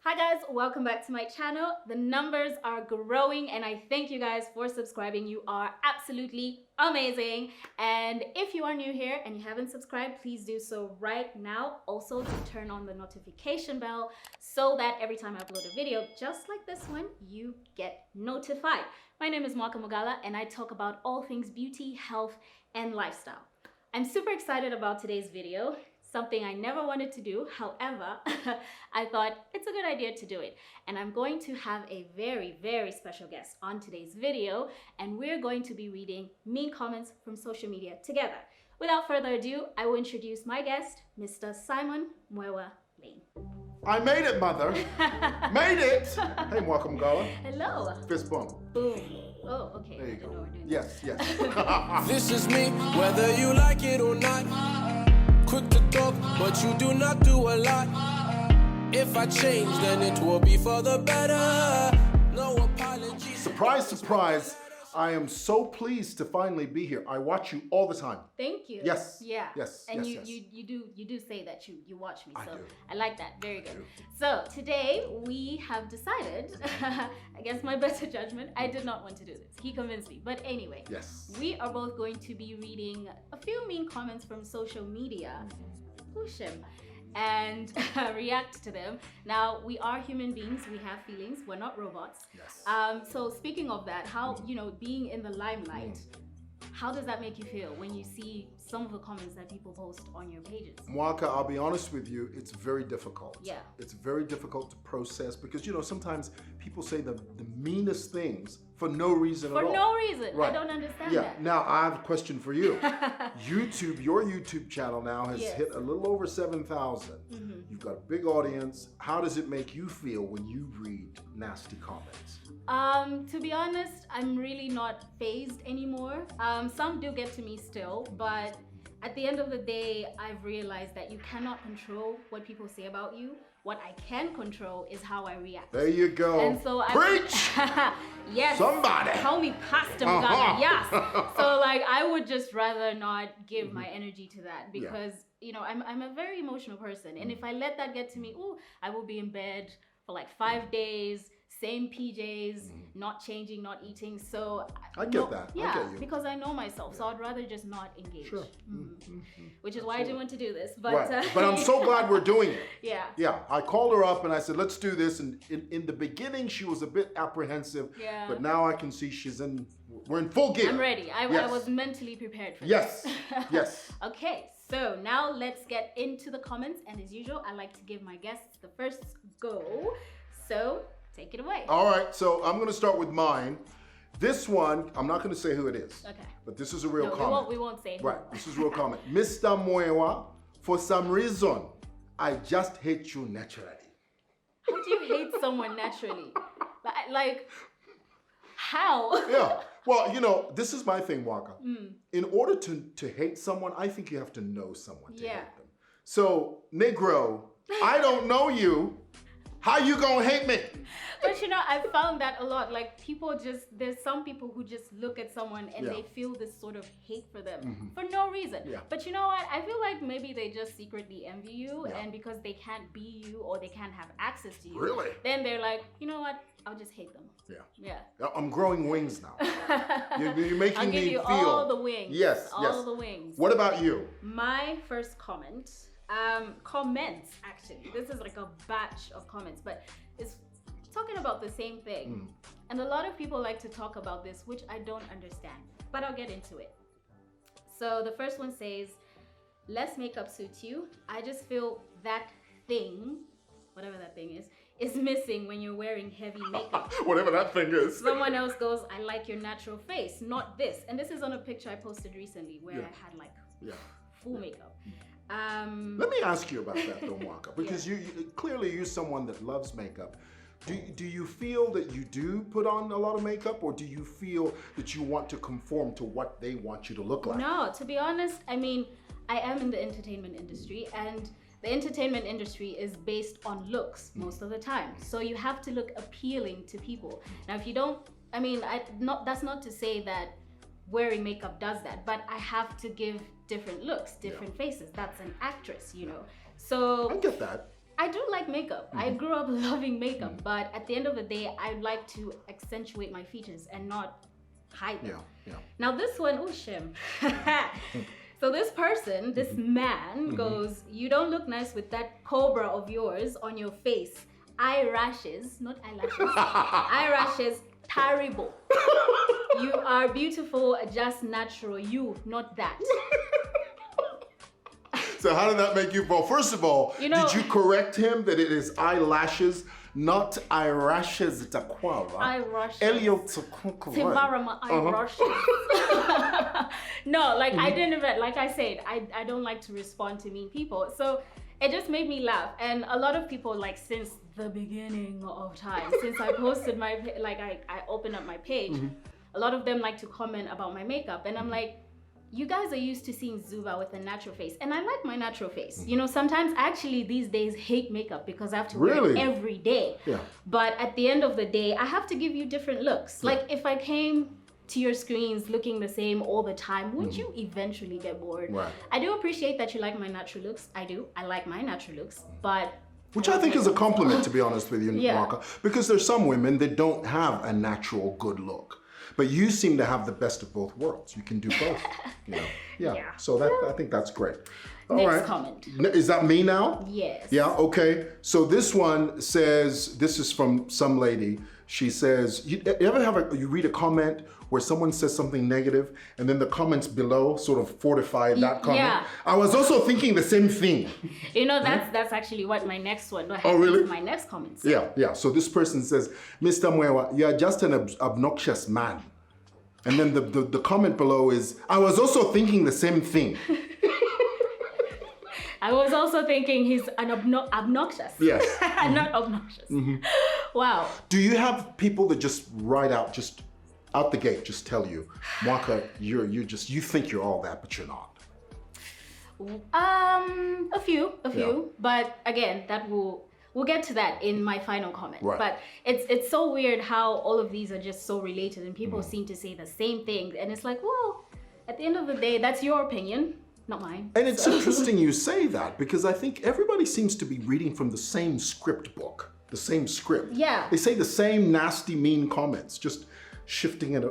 Hi guys, welcome back to my channel. The numbers are growing and I thank you guys for subscribing. You are absolutely amazing. And if you are new here and you haven't subscribed, please do so right now. Also, to turn on the notification bell so that every time I upload a video, just like this one, you get notified. My name is Mwaka Mugala and I talk about all things beauty, health, and lifestyle. I'm super excited about today's video. Something I never wanted to do. However, I thought it's a good idea to do it. And I'm going to have a very, very special guest on today's video. And we're going to be reading mean comments from social media together. Without further ado, I will introduce my guest, Mr. Simon Mwewa. I made it, mother. Made it. Hey, Mwaka Mugala. Hello. Fist bump. Boom. Oh, okay. There you go. I know we're doing Yes. This is me, whether you like it or not. Quick to talk, but you do not do a lot. If I change, then it will be for the better. No apologies. Surprise, surprise. I am so pleased to finally be here. I watch you all the time. Thank you. Yes. Yeah. Yes. And yes, you do say that you watch me. I So do. I like that. Very good. So today we have decided, against my better judgment, I did not want to do this. He convinced me. But anyway, Yes. we are both going to be reading a few mean comments from social media. Push him. And react to them. Now, we are human beings. We have feelings. We're not robots. Yes. So speaking of that, how, being in the limelight, how does that make you feel when you see some of the comments that people post on your pages? Mwaka, I'll be honest with you, it's very difficult. Yeah. It's very difficult to process because, sometimes people say the meanest things for no reason at all. For no reason. Right. I don't understand Yeah. that. Now, I have a question for you. Your YouTube channel now has Yes. hit a little over 7,000. You've got a big audience. How does it make you feel when you read nasty comments? To be honest, I'm really not fazed anymore. Some do get to me still, but at the end of the day, I've realized that you cannot control what people say about you. What I can control is how I react. There you go. And so Preach! Yes. Somebody. Call me Pastor Mugala. Yes. So I would just rather not give my energy to that because I'm a very emotional person, and if I let that get to me, I will be in bed for 5 days. Same PJs, not changing, not eating. So I get that. Yeah, I get you. because I know myself, so I'd rather just not engage. Sure. Which is why I didn't want to do this. But Right. But I'm so glad we're doing it. Yeah. Yeah. I called her up and I said, let's do this. And in the beginning, she was a bit apprehensive. Yeah. But now I can see we're in full gear. I'm ready. I Yes. was mentally prepared for Yes. this. Yes. Okay, so now let's get into the comments. And as usual, I like to give my guests the first go. So take it away. All right. So I'm going to start with mine. This one, I'm not going to say who it is. Okay. But this is a real No, comment. we won't say who. Right. This is a real comment. Mr. Mwewa, for some reason, I just hate you naturally. How do you hate someone naturally? Like how? Yeah. Well, this is my thing, Waka. In order to hate someone, I think you have to know someone to Yeah. hate them. So, Negro, I don't know you. How you gonna hate me? But I found that a lot. There's some people who just look at someone and Yeah. they feel this sort of hate for them for no reason. Yeah. But you know what? I feel like maybe they just secretly envy you, Yeah. and because they can't be you or they can't have access to you, Really? then they're like, you know what? I'll just hate them. Yeah. Yeah. I'm growing wings now. You're making I'll give me you feel. all the wings. Yes, all yes. the wings. What about you? My first comments actually. This is like a batch of comments, but it's talking about the same thing. And a lot of people like to talk about this, which I don't understand, but I'll get into it. So the first one says, less makeup suits you. I just feel that thing, whatever that thing is missing when you're wearing heavy makeup. Whatever that thing is. Someone else goes, I like your natural face, not this. And this is on a picture I posted recently where Yeah. I had Yeah. full makeup. Let me ask you about that though, Mwaka, because you clearly you're someone that loves makeup. Do you feel that you do put on a lot of makeup, or do you feel that you want to conform to what they want you to look like? No, to be honest, I am in the entertainment industry, and the entertainment industry is based on looks most of the time. So you have to look appealing to people. Now, if you don't, that's not to say that wearing makeup does that, but I have to give different looks, different faces. That's an actress, So I get that. I do like makeup. I grew up loving makeup, but at the end of the day, I like to accentuate my features and not hide them. Yeah. Now this one, oh shim. So this person, this man goes, you don't look nice with that cobra of yours on your face. Eyelashes, not eyelashes. Eyelashes, terrible. You are beautiful, just natural. You, not that. So how did that make you feel? First of all, You know- did you correct him that it is eyelashes, not eyelashes? It's a quara. Eyelashes. Timarama eyelashes. No, like I didn't even, like I said, I don't like to respond to mean people. So it just made me laugh. And a lot of people, like since the beginning of time, since I posted my, like I opened up my page, a lot of them like to comment about my makeup. And I'm like, you guys are used to seeing Zuba with a natural face, and I like my natural face. You know, sometimes actually these days hate makeup because I have to wear it every day. Yeah. But at the end of the day, I have to give you different looks. Like if I came to your screens looking the same all the time, wouldn't you eventually get bored? Right. I do appreciate that you like my natural looks. I do. I like my natural looks, but Which I think is a compliment, to be honest with you, Yeah. Mwaka, because there's some women that don't have a natural good look. But you seem to have the best of both worlds. You can do both. You know? Yeah. So that I think that's great. All Next right. comment. Is that me now? Yes. Yeah, okay. So this one says, this is from some lady. She says, you ever have you read a comment where someone says something negative and then the comments below sort of fortify that comment? Yeah. I was also thinking the same thing. You know, that's actually what my next one. Oh, really? My next comment. Yeah. So this person says, Mr. Mwewa, you are just an obnoxious man. And then the comment below is, I was also thinking the same thing. I was also thinking he's an obnoxious. Yes. Not obnoxious. Wow. Do you have people that just just out the gate, just tell you, Mwaka, you think you're all that, but you're not? A few, Yeah. but again, we'll get to that in my final comment. Right. But it's so weird how all of these are just so related and people seem to say the same thing, and it's like, well, at the end of the day, that's your opinion, not mine. And it's interesting you say that, because I think everybody seems to be reading from the same script book, the same script. Yeah. They say the same nasty, mean comments, just shifting it,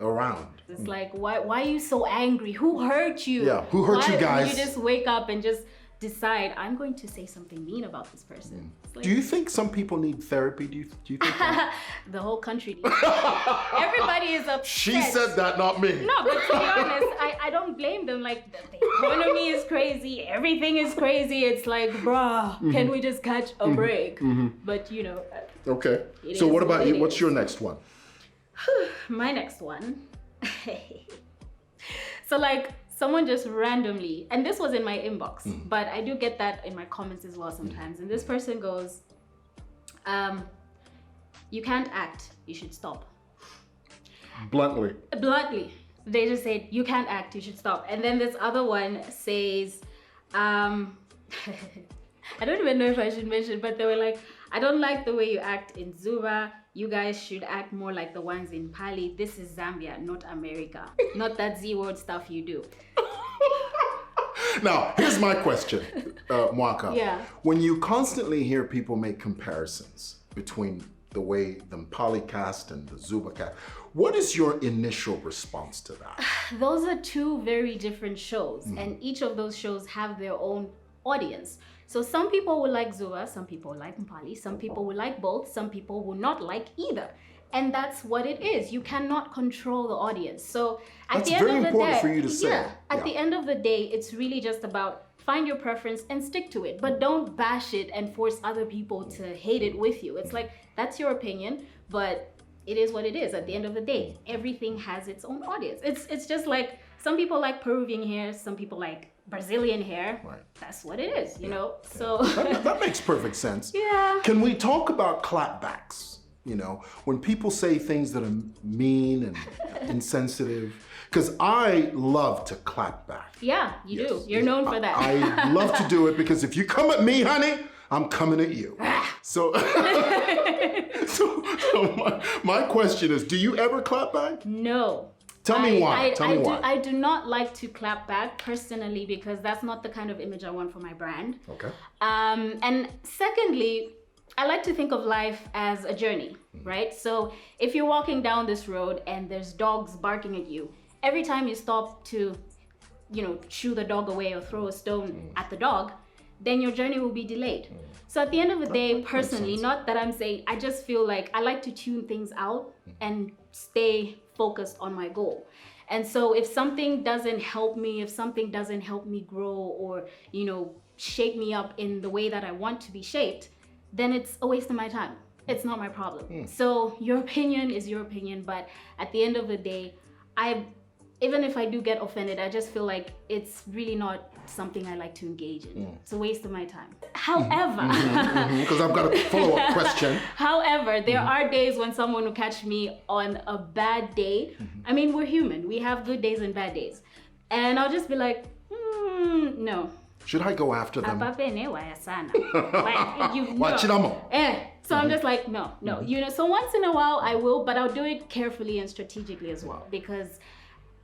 around. It's like, why are you so angry? Who hurt you? Yeah, who hurt you Why guys? don't you just wake up and just decide, I'm going to say something mean about this person? It's like, Do you think some people need therapy? Do you think that? the whole country needs everybody is upset. She said that, not me. No, but to be honest, I don't blame them. Like, the economy is crazy, everything is crazy. It's like, bruh, can we just catch a break? But you know, Okay. It So is what about what you? it What's is. your next one? my next one. So like, someone just randomly, and this was in my inbox, but I do get that in my comments as well sometimes. And this person goes, you can't act, you should stop. Bluntly. Bluntly, they just said, you can't act, you should stop. And then this other one says, I don't even know if I should mention, but they were like, I don't like the way you act in Zuba. You guys should act more like the ones in Pali. This is Zambia, not America. Not that Z-word stuff you do. Now, here's my question, Mwaka. Yeah. When you constantly hear people make comparisons between the way the Pali cast and the Zuba cast, what is your initial response to that? Those are two very different shows, and each of those shows have their own audience. So some people will like Zuba, some people will like Mpali, some people will like both, some people will not like either. And that's what it is. You cannot control the audience. So at That's the end very of the important day, for you to say. yeah, at Yeah. the end of the day, it's really just about find your preference and stick to it. But don't bash it and force other people to hate it with you. It's like, that's your opinion, but it is what it is. At the end of the day, everything has its own audience. It's just like, some people like Peruvian hair, some people like Brazilian hair. Right. That's what it is, you know? So That makes perfect sense. yeah. Can we talk about clapbacks? You know, when people say things that are mean and insensitive, because I love to clap back. Yeah, you Yes. do. You're known for that. I love to do it because if you come at me, honey, I'm coming at you. So, so my question is, do you ever clap back? No. Tell me why. Tell me why. I do not like to clap back personally because that's not the kind of image I want for my brand. Okay. And secondly, I like to think of life as a journey, right? So if you're walking down this road and there's dogs barking at you, every time you stop to, shoo the dog away or throw a stone at the dog, then your journey will be delayed. So at the end of the day, personally, not that I'm saying, I just feel like I like to tune things out and stay focused on my goal. And so if something doesn't help me, if something doesn't help me grow or, shape me up in the way that I want to be shaped, then it's a waste of my time. It's not my problem. So your opinion is your opinion, but at the end of the day, even if I do get offended, I just feel like it's really not something I like to engage in. It's a waste of my time. However, because I've got a follow-up question. However, there are days when someone will catch me on a bad day. I mean, we're human. We have good days and bad days. And I'll just be like, no. Should I go after them? So I'm just like, no. So once in a while I will, but I'll do it carefully and strategically as well. Because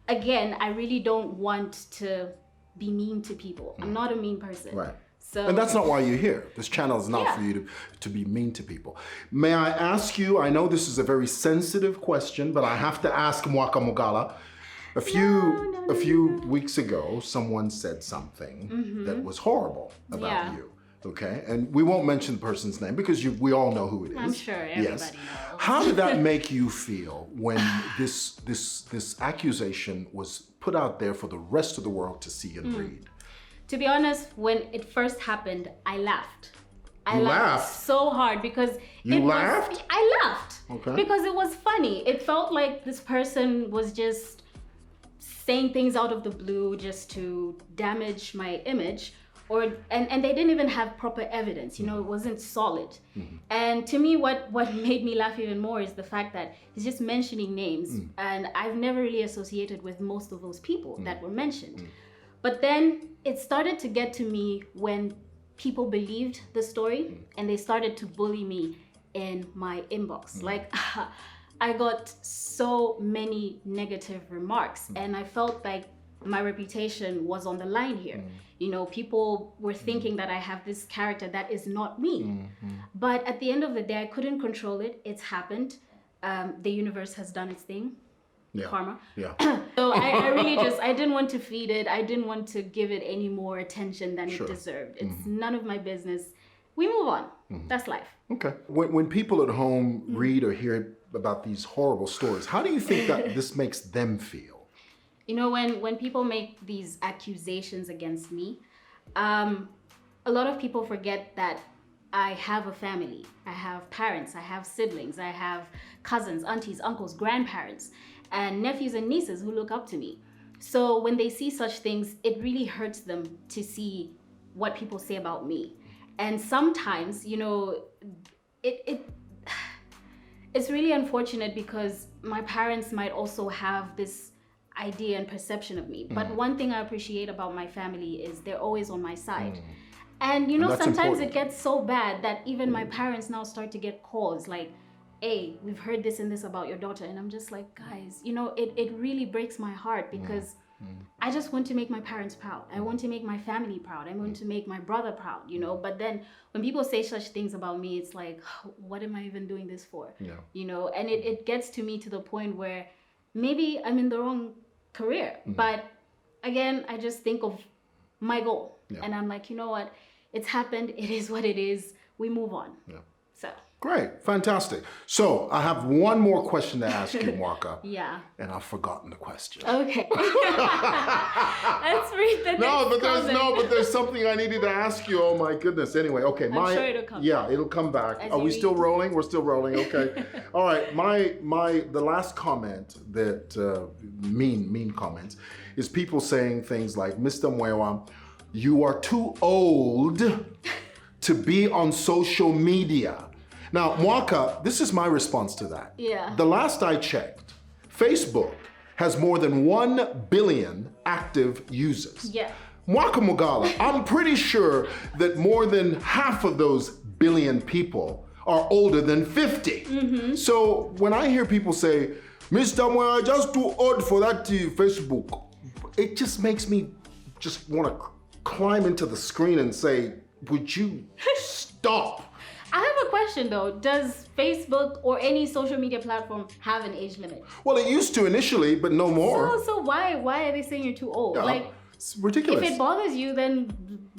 again, I really don't want to be mean to people. I'm not a mean person. Right. So, and that's not why you're here. This channel is not for you to be mean to people. May I ask you, I know this is a very sensitive question, but I have to ask Mwaka Mugala. A few weeks ago, someone said something that was horrible about you. Okay, and we won't mention the person's name because we all know who it is. I'm sure everybody knows. How did that make you feel when this accusation was put out there for the rest of the world to see and read? To be honest, when it first happened, I laughed. I laughed so hard because I laughed. Okay. Because it was funny. It felt like this person was just saying things out of the blue just to damage my image. And they didn't even have proper evidence, it wasn't solid. And to me, what made me laugh even more is the fact that he's just mentioning names, and I've never really associated with most of those people that were mentioned. But then it started to get to me when people believed the story and they started to bully me in my inbox. Like, I got so many negative remarks and I felt like my reputation was on the line here. People were thinking that I have this character that is not me. But at the end of the day, I couldn't control it. It's happened. The universe has done its thing. Karma. So I really I didn't want to feed it. I didn't want to give it any more attention than it deserved. It's none of my business. We move on. That's life. Okay. When people at home read or hear about these horrible stories, how do you think that this makes them feel? When people make these accusations against me, a lot of people forget that I have a family. I have parents, I have siblings, I have cousins, aunties, uncles, grandparents, and nephews and nieces who look up to me. So when they see such things, it really hurts them to see what people say about me. And sometimes, it's really unfortunate because my parents might also have this idea and perception of me. But one thing I appreciate about my family is they're always on my side. And sometimes important. It gets so bad that even my parents now start to get calls like, hey, we've heard this and this about your daughter. And I'm just like, guys, it really breaks my heart because I just want to make my parents proud. I want to make my family proud. I want to make my brother proud, But then when people say such things about me, it's like, what am I even doing this for? And it gets to me to the point where maybe I'm in the wrong career. But again, I just think of my goal. And I'm like, you know what? It's happened. It is what it is. We move on. So. Great. Fantastic. So I have one more question to ask you, Mwaka. And I've forgotten the question. Okay. Let's read the next comment. But there's something I needed to ask you. Oh my goodness. Anyway, okay. I'm sure it'll come back. Yeah, it'll come back. Are we still rolling? We're still rolling. Okay. All right. The last comment that mean comments is people saying things like, Mr. Mwewa, you are too old to be on social media. Now, Mwaka, this is my response to that. The last I checked, Facebook has more than 1 billion active users. Mwaka Mugala, I'm pretty sure that more than half of those billion people are older than 50. So when I hear people say, Mr. Mwewa, just too old for that Facebook, it just makes me just want to climb into the screen and say, would you stop? I have a question though. Does Facebook or any social media platform have an age limit? Well, it used to initially, but no more. So why are they saying you're too old? Yeah, Like, it's ridiculous. if it bothers you, then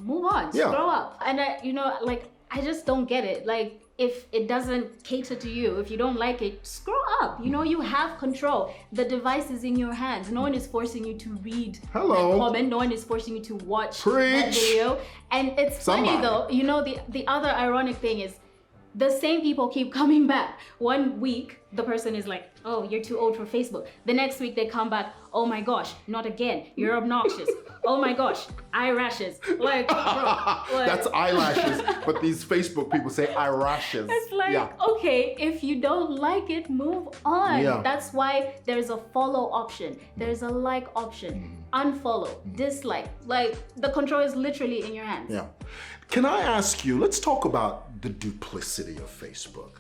move on. Yeah. Grow up. And I just don't get it. Like, if it doesn't cater to you, if you don't like it, scroll up. You have control. The device is in your hands. No one is forcing you to read Hello. the comment. No one is forcing you to watch that Preach. video. And it's funny Somebody. though, the other ironic thing is the same people keep coming back. One week, the person is like, oh, you're too old for Facebook. The next week they come back, oh my gosh, not again. You're obnoxious. Oh my gosh, eyelashes. Like, bro, like, That's eyelashes, but these Facebook people say eyelashes. it's like, okay, if you don't like it, move on. Yeah. That's why there's a follow option. There's a like option. Unfollow, dislike. Like, the control is literally in your hands. Yeah. Can I ask you, let's talk about the duplicity of Facebook.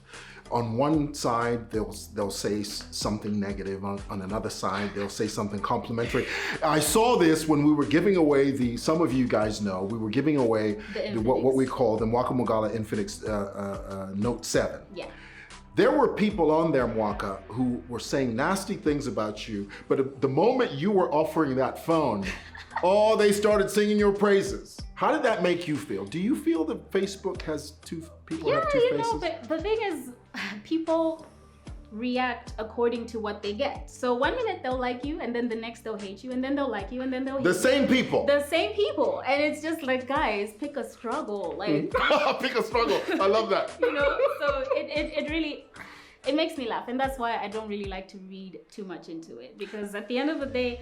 On one side, they'll say something negative. On another side, they'll say something complimentary. I saw this when we were giving away some of you guys know, we were giving away what we call the Mwaka Mugala Infinix Note 7. Yeah. There were people on there, Mwaka, who were saying nasty things about you, but the moment you were offering that phone, they started singing your praises. How did that make you feel? Do you feel that Facebook has people have two faces? But the thing is, people react according to what they get. So one minute they'll like you, and then the next they'll hate you, and then they'll like you, and then they'll hate you. The same people. The same people. And it's just like, guys, pick a struggle. Like, Pick a struggle. I love that. So it really, it makes me laugh. And that's why I don't really like to read too much into it. Because at the end of the day,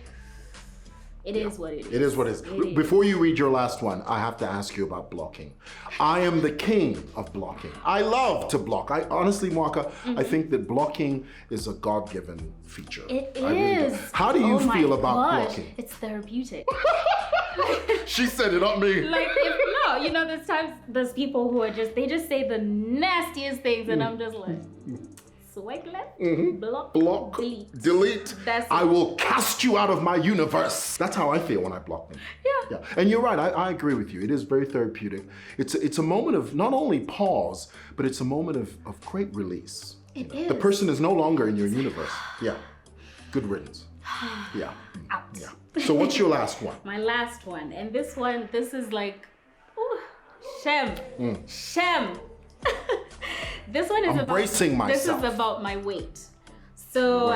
it is what it is. It is what it is. Before you read your last one, I have to ask you about blocking. I am the king of blocking. I love to block. I honestly, Mwaka, I think that blocking is a God-given feature. It I really do. is. How do you feel my about gosh. blocking? It's therapeutic. She said it, not me. Like, there's times there's people who are they just say the nastiest things, and I'm just like, swipe left, block, delete. That's I it. will cast you out of my universe. That's how I feel when I block them. Yeah. And you're right, I agree with you. It is very therapeutic. It's a moment of not only pause, but it's a moment of great release. It is. The person is no longer in your universe. Yeah. Good riddance. Yeah. Out. Yeah. So what's your last one? My last one, and this is like, ooh, Shem. This one is bracing myself. This is about my weight. So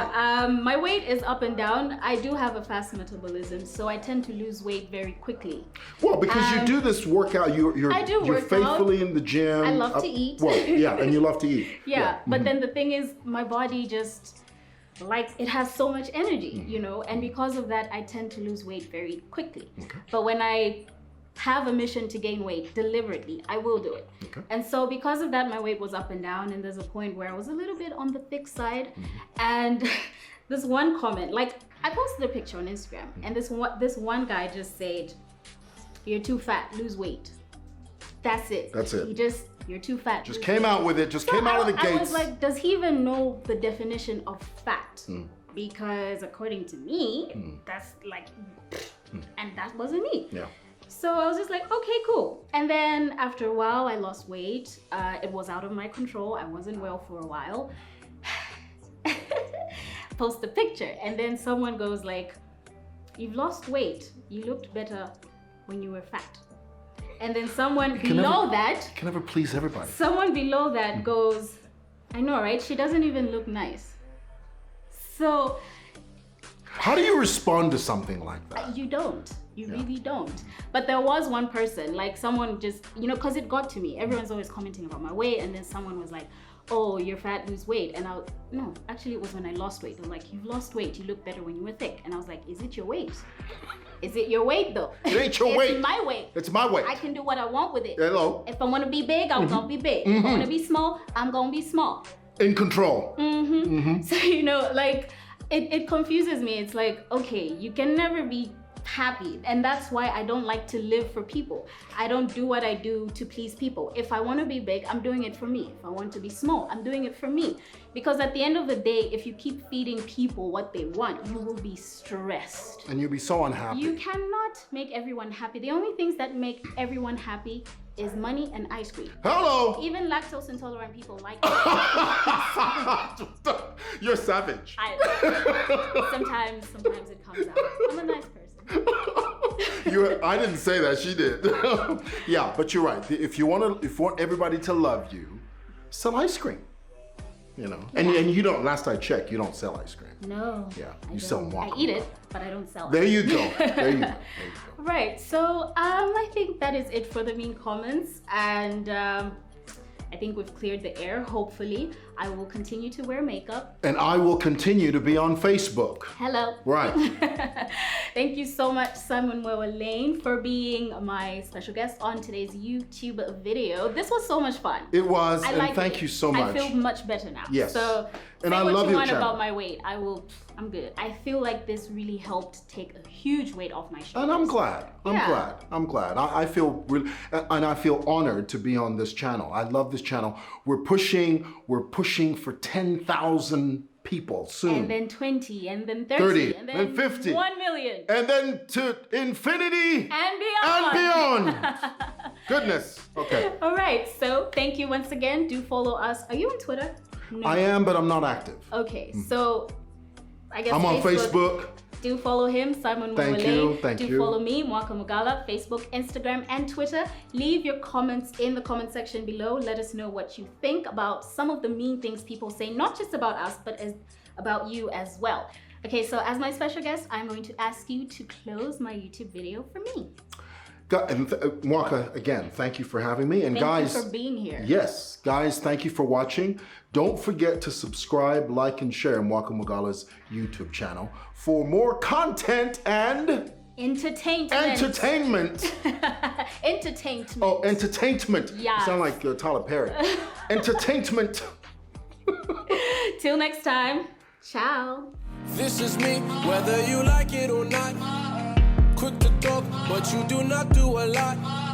my weight is up and down. I do have a fast metabolism, so I tend to lose weight very quickly. Well, because you do this workout, you're faithfully in the gym. I love to eat. Well, yeah, and you love to eat. Yeah. But then the thing is, my body just it has so much energy, and because of that, I tend to lose weight very quickly. Okay. But when I have a mission to gain weight deliberately, I will do it. Okay. And so because of that, my weight was up and down, and there's a point where I was a little bit on the thick side. And this one comment, like, I posted a picture on Instagram, and this one guy just said, "You're too fat, lose weight." That's it. You're too fat. Just came out with it, came out of the gates. I was like, does he even know the definition of fat? Because according to me, that's like, and that wasn't me. Yeah. So I was just like, okay, cool. And then after a while, I lost weight. It was out of my control. I wasn't well for a while. Post a picture, and then someone goes like, "You've lost weight. You looked better when you were fat." And then someone below that can never please everybody. Someone below that goes, "I know, right? She doesn't even look nice." So how do you respond to something like that? You don't. You really don't. But there was one person, like someone just, because it got to me. Everyone's always commenting about my weight, and then someone was like, "Oh, you're fat, lose weight." And no, actually it was when I lost weight. They were like, "You've lost weight, you look better when you were thick." And I was like, "Is it your weight? Is it your weight though?" It ain't your weight. It's my weight. It's my weight. I can do what I want with it. Hello. If I want to be big, I'm gonna be big. If I want to be small, I'm gonna be small. In control. So, it confuses me. It's like, okay, you can never be happy. And that's why I don't like to live for people. I don't do what I do to please people. If I want to be big, I'm doing it for me. If I want to be small, I'm doing it for me. Because at the end of the day, if you keep feeding people what they want, you will be stressed. And you'll be so unhappy. You cannot make everyone happy. The only things that make everyone happy is money and ice cream. Hello! Even lactose intolerant people like it. You're savage. Sometimes it comes out. I'm a nice person. I didn't say that, she did. Yeah, but you're right. If you want everybody to love you, sell ice cream. You know, and you don't. Last I checked, you don't sell ice cream. No. Yeah, I you sell don't. Mwaka I eat it, Mugala. but I don't sell it. There you go. There you go. Right. So I think that is it for the mean comments, and I think we've cleared the air. Hopefully, I will continue to wear makeup. And I will continue to be on Facebook. Hello. Right. Thank you so much, Simon Mwewa Lane, for being my special guest on today's YouTube video. This was so much fun. It was, I and liked thank it. you so much. I feel much better now. Yes. So, and say I what love you your want channel. about my weight. I'm good. I feel like this really helped take a huge weight off my shoulders. And I'm glad. I'm glad. I feel really, and I feel honored to be on this channel. I love this channel. We're pushing for 10,000 people soon. And then 20, and then 30, and then 50. 1 million. And then to infinity And and beyond. beyond. Goodness. Okay. All right. So thank you once again. Do follow us. Are you on Twitter? No. I am, but I'm not active. Okay. So I guess I'm on Facebook. Do follow him, Simon Thank Mwewa you, Lane. thank Do you. follow me, Mwaka Mugala, Facebook, Instagram, and Twitter. Leave your comments in the comment section below. Let us know what you think about some of the mean things people say, not just about us, but about you as well. Okay, so as my special guest, I'm going to ask you to close my YouTube video for me. Mwaka, again, thank you for having me. And Thank guys, you for being here. Yes, guys, thank you for watching. Don't forget to subscribe, like, and share Mwaka Mugala's YouTube channel for more content and Entertainment. entertainment. Entertainment. Oh, entertainment. Yes. You sound like Tyler Perry. Entertainment. Till next time. Ciao. This is me, whether you like it or not. Quick to talk, but you do not do a lot.